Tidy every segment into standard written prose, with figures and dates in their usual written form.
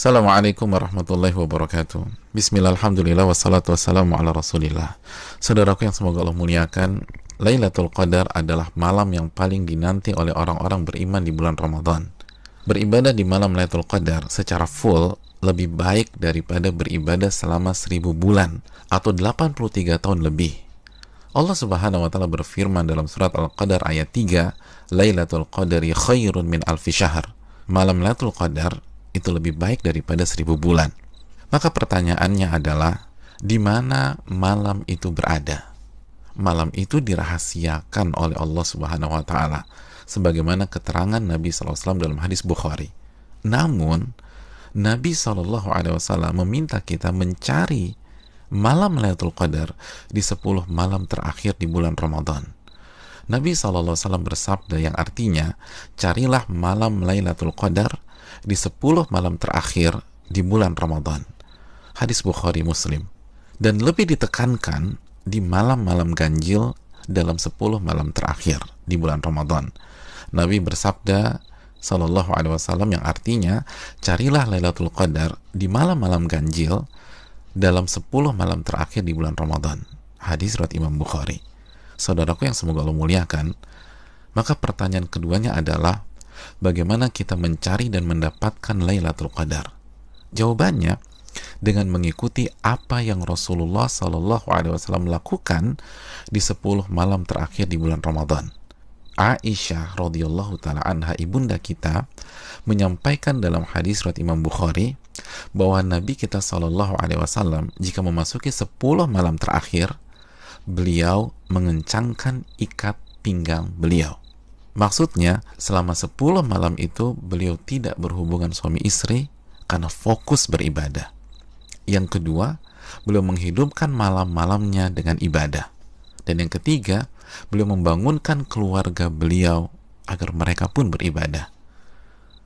Assalamualaikum warahmatullahi wabarakatuh. Bismillah, alhamdulillah, wassalatu wassalamu ala rasulillah. Saudaraku yang semoga Allah muliakan, Lailatul Qadar adalah malam yang paling dinanti oleh orang-orang beriman di bulan Ramadan. Beribadah di malam Lailatul Qadar secara full lebih baik daripada beribadah selama 1000 bulan atau 83 tahun lebih. Allah Subhanahu wa taala berfirman dalam surat Al-Qadar ayat 3, Lailatul Qadari khairun min alfi syahr. Malam Lailatul Qadar itu lebih baik daripada 1000 bulan. Maka pertanyaannya adalah, di mana malam itu berada? Malam itu dirahasiakan oleh Allah Subhanahu wa taala sebagaimana keterangan Nabi SAW dalam hadis Bukhari. Namun Nabi SAW meminta kita mencari malam Lailatul Qadar di 10 malam terakhir di bulan Ramadan. Nabi SAW bersabda yang artinya, carilah malam Lailatul Qadar di 10 malam terakhir di bulan Ramadan. Hadis Bukhari Muslim. Dan lebih ditekankan di malam-malam ganjil dalam 10 malam terakhir di bulan Ramadan. Nabi bersabda sallallahu alaihi wasallam yang artinya, carilah Lailatul Qadar di malam-malam ganjil dalam 10 malam terakhir di bulan Ramadan. Hadis riwayat Imam Bukhari. Saudaraku yang semoga Allah muliakan, maka pertanyaan keduanya adalah, bagaimana kita mencari dan mendapatkan Lailatul Qadar? Jawabannya dengan mengikuti apa yang Rasulullah SAW lakukan di 10 malam terakhir di bulan Ramadan. Aisyah radhiyallahu taala anha, ibunda kita, menyampaikan dalam hadis riwayat Imam Bukhari bahwa Nabi kita SAW jika memasuki 10 malam terakhir, beliau mengencangkan ikat pinggang beliau. Maksudnya, selama 10 malam itu beliau tidak berhubungan suami istri karena fokus beribadah. Yang kedua, beliau menghidupkan malam-malamnya dengan ibadah. Dan yang ketiga, beliau membangunkan keluarga beliau agar mereka pun beribadah.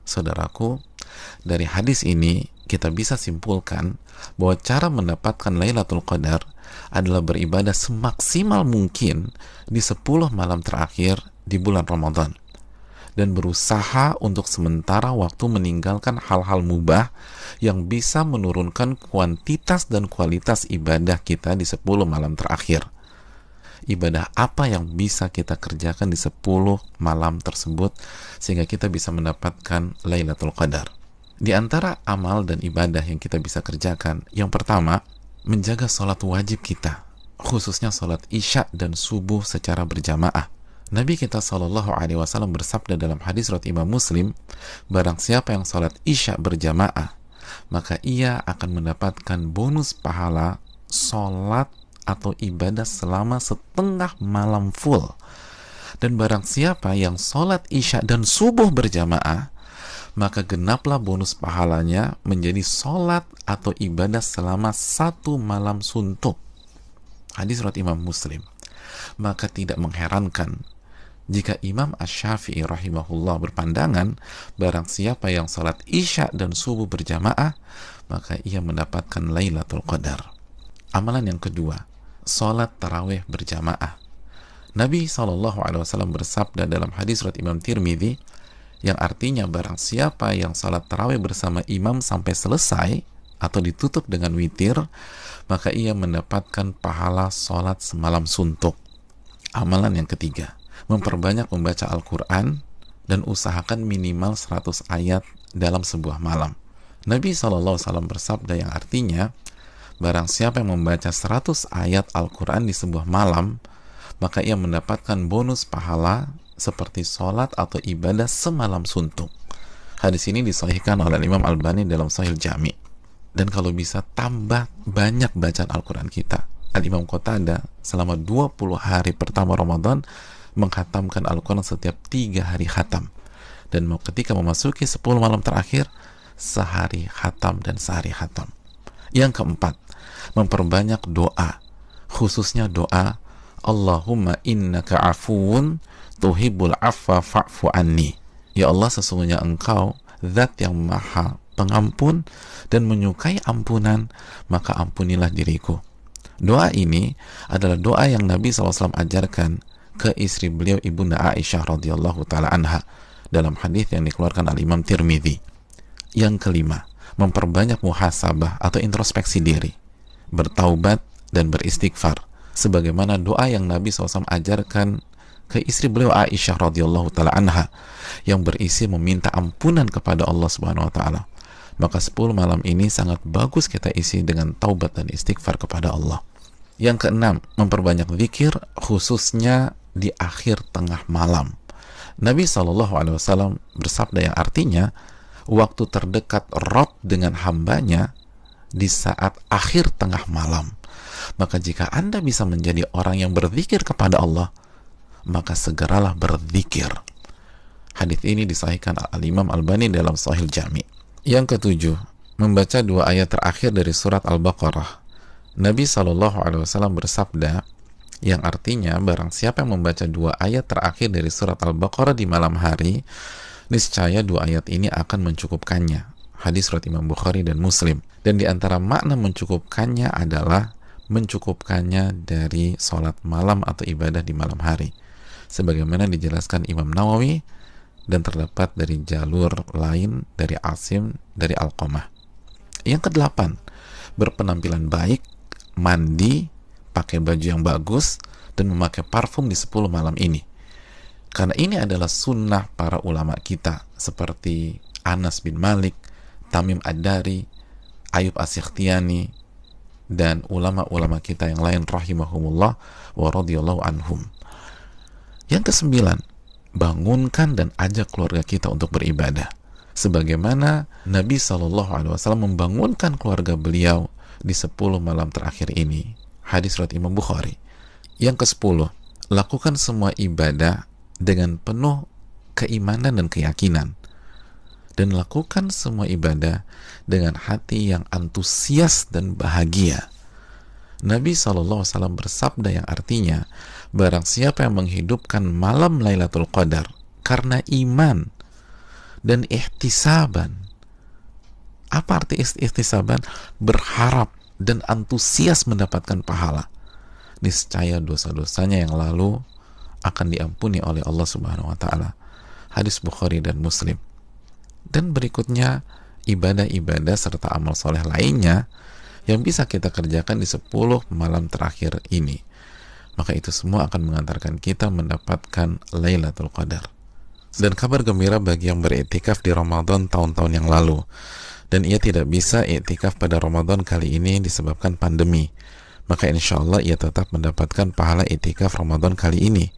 Saudaraku, dari hadis ini kita bisa simpulkan bahwa cara mendapatkan Lailatul Qadar adalah beribadah semaksimal mungkin di 10 malam terakhir di bulan Ramadan, dan berusaha untuk sementara waktu meninggalkan hal-hal mubah yang bisa menurunkan kuantitas dan kualitas ibadah kita di 10 malam terakhir. Ibadah apa yang bisa kita kerjakan di 10 malam tersebut sehingga kita bisa mendapatkan Lailatul Qadar? Di antara amal dan ibadah yang kita bisa kerjakan, yang pertama, menjaga sholat wajib kita, khususnya sholat isya dan subuh secara berjamaah. Nabi kita SAW bersabda dalam hadis riwayat Imam Muslim, barang siapa yang sholat isya berjamaah, maka ia akan mendapatkan bonus pahala sholat atau ibadah selama setengah malam full. Dan barang siapa yang sholat isya dan subuh berjamaah, maka genaplah bonus pahalanya menjadi sholat atau ibadah selama 1 malam suntuk. Hadis riwayat Imam Muslim. Maka tidak mengherankan jika Imam Asy-Syafi'i rahimahullah berpandangan, barang siapa yang sholat isya dan subuh berjamaah, maka ia mendapatkan Lailatul Qadar. Amalan yang kedua, sholat tarawih berjamaah. Nabi SAW bersabda dalam hadis riwayat Imam Tirmidzi, yang artinya barang siapa yang sholat tarawih bersama imam sampai selesai atau ditutup dengan witir, maka ia mendapatkan pahala sholat semalam suntuk. Amalan yang ketiga, memperbanyak membaca Al-Quran dan usahakan minimal 100 ayat dalam sebuah malam. Nabi SAW bersabda yang artinya, barang siapa yang membaca 100 ayat Al-Quran di sebuah malam, maka ia mendapatkan bonus pahala seperti sholat atau ibadah semalam suntuk. Hadis ini disahihkan oleh Imam Albani dalam Sahih Jami. Dan kalau bisa tambah banyak bacaan Al-Quran kita. Al-Imam Qatadah selama 20 hari pertama Ramadan menghatamkan Al-Quran setiap 3 hari khatam. Dan ketika memasuki 10 malam terakhir, sehari khatam dan sehari khatam. Yang keempat, memperbanyak doa, khususnya doa Allahumma innaka afuun tuhibbul afwa fa'fu anni. Ya Allah, sesungguhnya Engkau zat yang maha pengampun dan menyukai ampunan, maka ampunilah diriku. Doa ini adalah doa yang Nabi SAW ajarkan ke istri beliau, ibunda Aisyah radhiyallahu taala anha, dalam hadis yang dikeluarkan oleh Imam Tirmidzi. Yang kelima, memperbanyak muhasabah atau introspeksi diri, bertaubat dan beristighfar, sebagaimana doa yang Nabi SAW ajarkan ke istri beliau Aisyah radhiyallahu taala anha yang berisi meminta ampunan kepada Allah Subhanahu wa taala. Maka 10 malam ini sangat bagus kita isi dengan taubat dan istighfar kepada Allah. Yang keenam, memperbanyak zikir khususnya di akhir tengah malam. Nabi SAW bersabda yang artinya waktu terdekat Rabb dengan hambanya di saat akhir tengah malam. Maka jika Anda bisa menjadi orang yang berzikir kepada Allah, maka segeralah berzikir. Hadis ini disahihkan Al-Imam Albani dalam Sahih Jami'. Yang ketujuh, membaca 2 ayat terakhir dari surat Al-Baqarah. Nabi SAW bersabda yang artinya barang siapa yang membaca 2 ayat terakhir dari surat Al-Baqarah di malam hari, niscaya 2 ayat ini akan mencukupkannya. Hadis riwayat Imam Bukhari dan Muslim. Dan di antara makna mencukupkannya adalah mencukupkannya dari sholat malam atau ibadah di malam hari, sebagaimana dijelaskan Imam Nawawi dan terdapat dari jalur lain dari Asim dari Alqamah. Yang kedelapan, berpenampilan baik, mandi, pakai baju yang bagus, dan memakai parfum di 10 malam ini. Karena ini adalah sunnah para ulama kita seperti Anas bin Malik, Tamim Ad-Dari, Ayub As-Sikhtiyani, dan ulama-ulama kita yang lain rahimahumullah wa radhiyallahu anhum. Yang kesembilan, bangunkan dan ajak keluarga kita untuk beribadah, sebagaimana Nabi SAW membangunkan keluarga beliau di 10 malam terakhir ini. Hadis riwayat Imam Bukhari. Yang ke-10, lakukan semua ibadah dengan penuh keimanan dan keyakinan, dan lakukan semua ibadah dengan hati yang antusias dan bahagia. Nabi SAW bersabda yang artinya, barang siapa yang menghidupkan malam Lailatul Qadar karena iman dan ihtisaban. Apa arti ihtisaban? Berharap dan antusias mendapatkan pahala. Niscaya dosa-dosanya yang lalu akan diampuni oleh Allah Subhanahu wa taala. Hadis Bukhari dan Muslim. Dan berikutnya ibadah-ibadah serta amal soleh lainnya yang bisa kita kerjakan di 10 malam terakhir ini. Maka itu semua akan mengantarkan kita mendapatkan Lailatul Qadar. Dan kabar gembira bagi yang beriktikaf di Ramadan tahun-tahun yang lalu, dan ia tidak bisa iktikaf pada Ramadan kali ini disebabkan pandemi, maka insya Allah ia tetap mendapatkan pahala iktikaf Ramadan kali ini.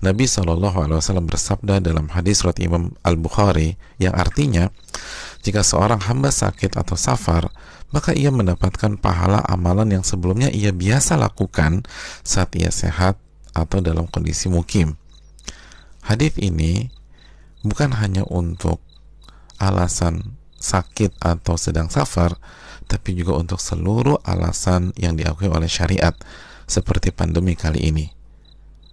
Nabi SAW bersabda dalam hadis riwayat Imam Al-Bukhari yang artinya, jika seorang hamba sakit atau safar, maka ia mendapatkan pahala amalan yang sebelumnya ia biasa lakukan saat ia sehat atau dalam kondisi mukim. Hadis ini bukan hanya untuk alasan sakit atau sedang safar, tapi juga untuk seluruh alasan yang diakui oleh syariat seperti pandemi kali ini.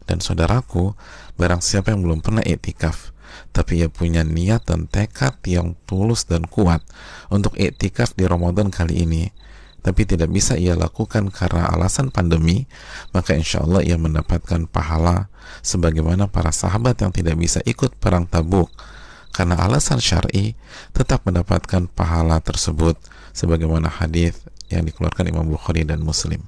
Dan saudaraku, barang siapa yang belum pernah iktikaf tapi ia punya niat dan tekad yang tulus dan kuat untuk iktikaf di Ramadan kali ini, tapi tidak bisa ia lakukan karena alasan pandemi, maka insya Allah ia mendapatkan pahala sebagaimana para sahabat yang tidak bisa ikut perang Tabuk karena alasan syar'i, tetap mendapatkan pahala tersebut sebagaimana hadis yang dikeluarkan Imam Bukhari dan Muslim.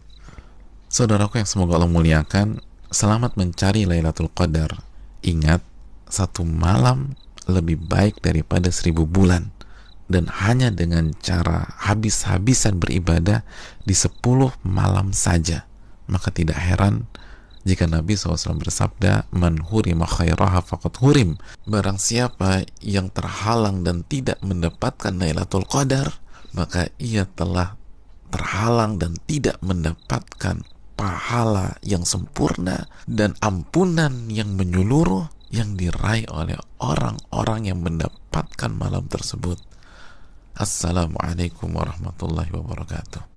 Saudaraku yang semoga Allah muliakan, selamat mencari Lailatul Qadar. Ingat, 1 malam lebih baik daripada 1000 bulan, dan hanya dengan cara habis-habisan beribadah di 10 malam saja. Maka tidak heran jika Nabi SAW bersabda, man hurima khairaha faqad hurim. Barang siapa yang terhalang dan tidak mendapatkan Lailatul Qadar, maka ia telah terhalang dan tidak mendapatkan pahala yang sempurna dan ampunan yang menyeluruh yang diraih oleh orang-orang yang mendapatkan malam tersebut. Assalamualaikum warahmatullahi wabarakatuh.